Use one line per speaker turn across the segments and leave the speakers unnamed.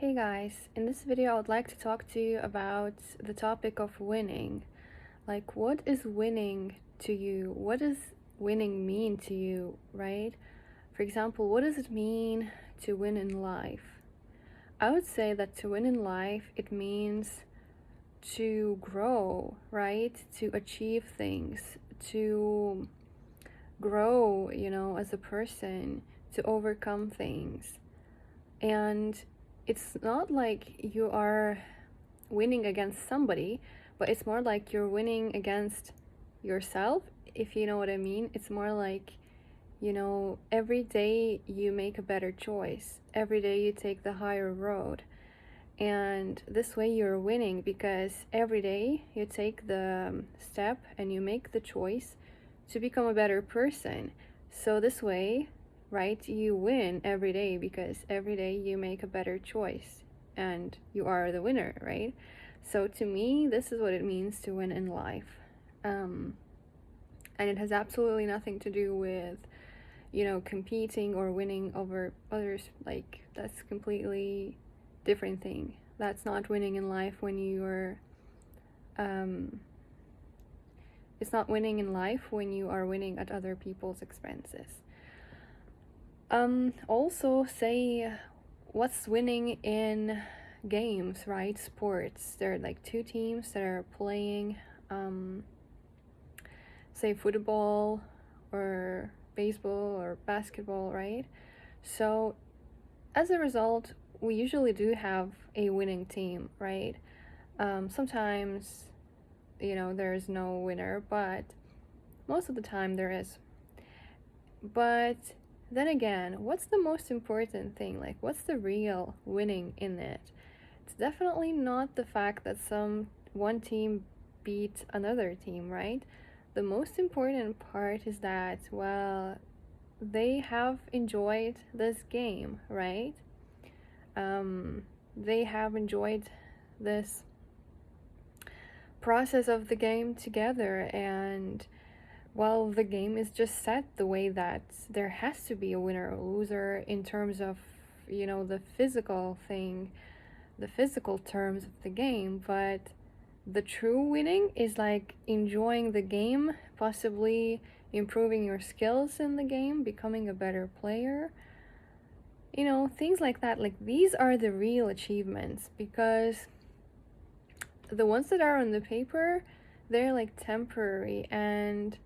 Hey guys, in this video I would like to talk to you about the topic of winning. Like, what is winning to you? What does winning mean to you, right? For example, what does it mean to win in life? I would say that to win in life, it means to grow, right? To achieve things, to grow, as a person, to overcome things. And it's not like you are winning against somebody, but it's more like you're winning against yourself, if you know what I mean. It's more like, every day you make a better choice, every day you take the higher road. And this way you're winning because every day you take the step and you make the choice to become a better person. So this way, right, you win every day because every day you make a better choice and you are the winner, right? So to me, this is what it means to win in life. And it has absolutely nothing to do with, competing or winning over others. Like, that's completely different thing. That's not winning in life when you're it's not winning in life when you are winning at other people's expenses. Also say what's winning in games, right? Sports. There are like two teams that are playing say football or baseball or basketball, right? So as a result, we usually do have a winning team, right? Sometimes, there's no winner, but most of the time there is. But then again, what's the most important thing? Like, what's the real winning in it? It's definitely not the fact that one team beat another team, right? The most important part is that, well, they have enjoyed this game, right? They have enjoyed this process of the game together, and well, the game is just set the way that there has to be a winner or loser in terms of, the physical thing, the physical terms of the game. But the true winning is like enjoying the game, possibly improving your skills in the game, becoming a better player, things like that. Like, these are the real achievements, because the ones that are on the paper, they're like temporary, and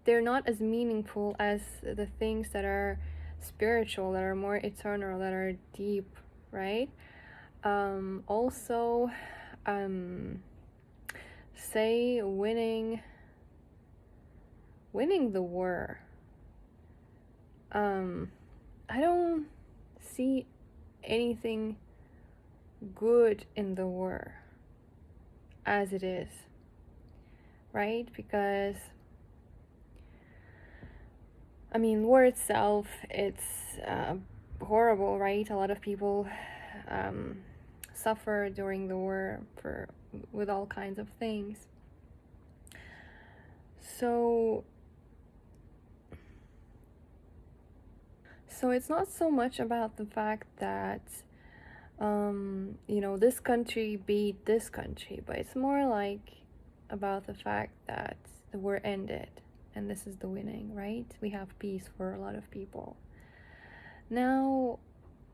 they're not as meaningful as the things that are spiritual, that are more eternal, that are deep, right? Also, say winning the war. I don't see anything good in the war as it is, right? Because war itself, it's horrible, right? A lot of people suffer during the war with all kinds of things. So it's not so much about the fact that this country beat this country, but it's more like about the fact that the war ended and this is the winning, right? We have peace for a lot of people. Now,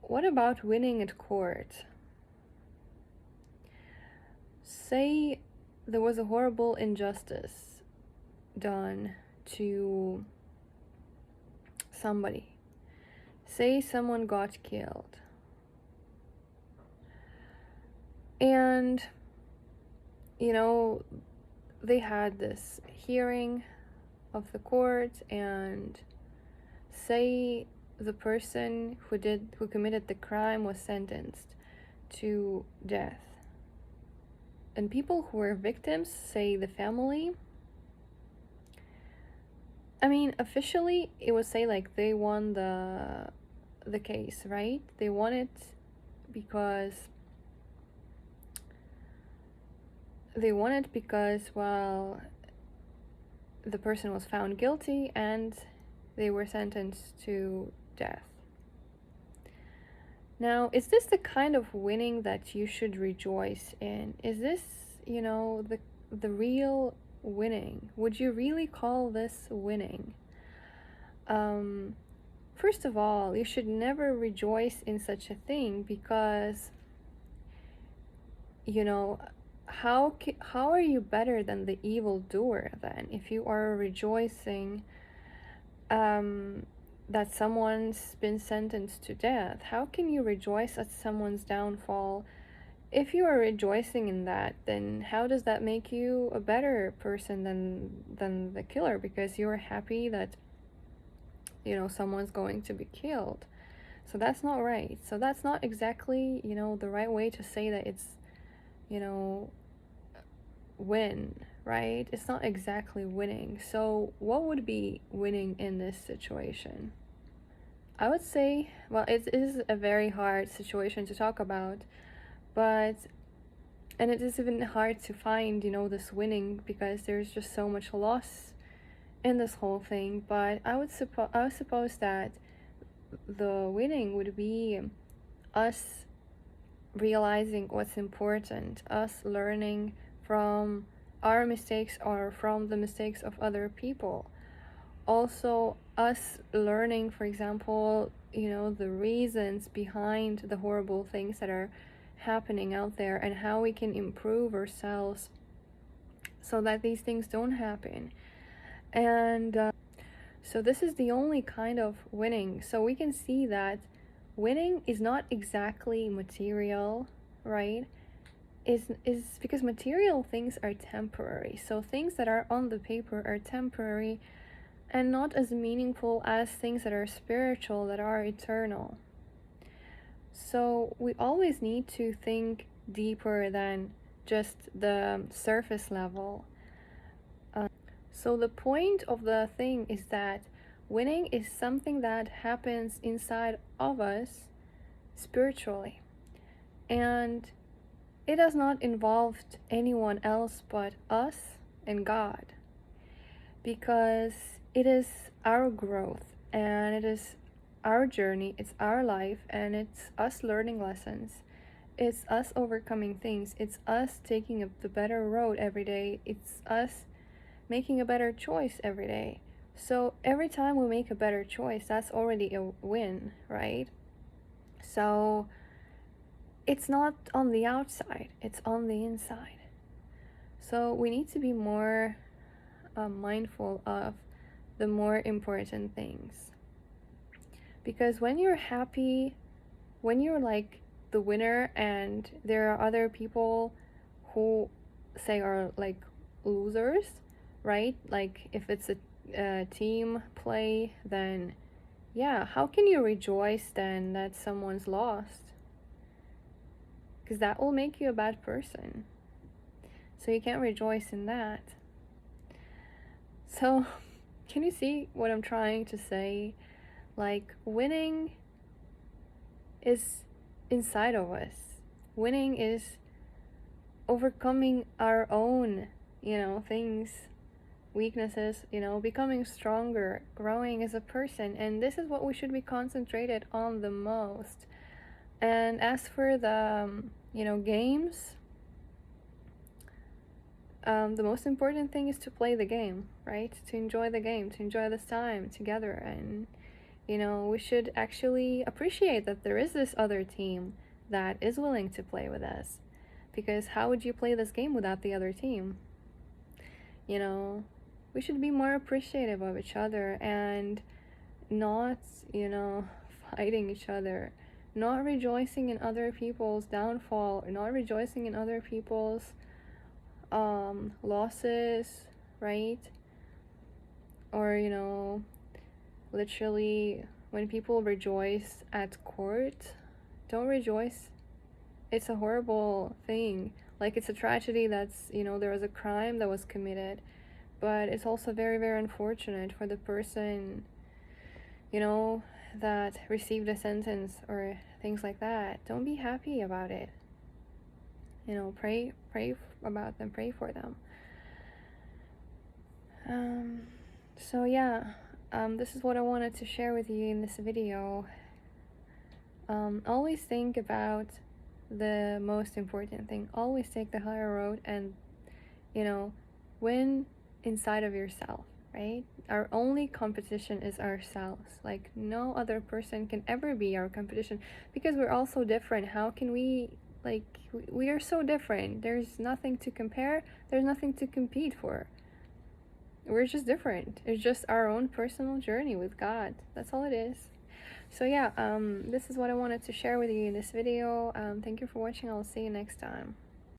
what about winning at court? Say there was a horrible injustice done to somebody. Say someone got killed. And, they had this hearing of the court, and say the person who committed the crime was sentenced to death. And people who were victims, say the family, officially it would say like they won the case, right? They won it because well, the person was found guilty and they were sentenced to death. Now, is this the kind of winning that you should rejoice in? Is this, the real winning? Would you really call this winning? Um, First of all, you should never rejoice in such a thing because, you know, how are you better than the evildoer then if you are rejoicing that someone's been sentenced to death? How can you rejoice at someone's downfall? If you are rejoicing in that, then how does that make you a better person than the killer? Because you're happy that, someone's going to be killed. So that's not right. So that's not exactly, the right way to say that it's, you know, win, right? It's not exactly winning. So what would be winning in this situation? I would say, well, it is a very hard situation to talk about, but and it is even hard to find, this winning because there's just so much loss in this whole thing. But I would suppose that the winning would be us realizing what's important, us learning from our mistakes or from the mistakes of other people. Also, us learning, for example, the reasons behind the horrible things that are happening out there and how we can improve ourselves so that these things don't happen. And so, this is the only kind of winning. So, we can see that winning is not exactly material, right? Is because material things are temporary. So, things that are on the paper are temporary and not as meaningful as things that are spiritual, that are eternal. So we always need to think deeper than just the surface level. So the point of the thing is that winning is something that happens inside of us spiritually. And it does not involve anyone else but us and God. Because it is our growth and it is our journey, it's our life, and it's us learning lessons. It's us overcoming things. It's us taking the better road every day. It's us making a better choice every day. So every time we make a better choice, that's already a win, right? So it's not on the outside, it's on the inside. So we need to be more mindful of the more important things. Because when you're happy, when you're like the winner and there are other people who say are like losers, right? Like if it's a team play, then yeah, how can you rejoice then that someone's lost? Because that will make you a bad person. So you can't rejoice in that. So, can you see what I'm trying to say? Like, winning is inside of us. Winning is overcoming our own, things, weaknesses, becoming stronger, growing as a person. And this is what we should be concentrated on the most. And as for the, games, the most important thing is to play the game, right? To enjoy the game, to enjoy this time together. And, we should actually appreciate that there is this other team that is willing to play with us. Because how would you play this game without the other team? We should be more appreciative of each other and not, fighting each other. Not rejoicing in other people's downfall, not rejoicing in other people's losses, right? Or, literally when people rejoice at court, don't rejoice. It's a horrible thing. Like, it's a tragedy that's, there was a crime that was committed, but it's also very, very unfortunate for the person, that received a sentence or things like that. Don't be happy about it. Pray about them, pray for them. So yeah, this is what I wanted to share with you in this video. Always think about the most important thing. Always take the higher road and, you know, win inside of yourself, right? Our only competition is ourselves. Like, no other person can ever be our competition because we're all so different. How can we, like, we are so different. There's nothing to compare, there's nothing to compete for. We're just different. It's just our own personal journey with God. That's all it is. So yeah, this is what I wanted to share with you in this video. Thank you for watching. I'll see you next time.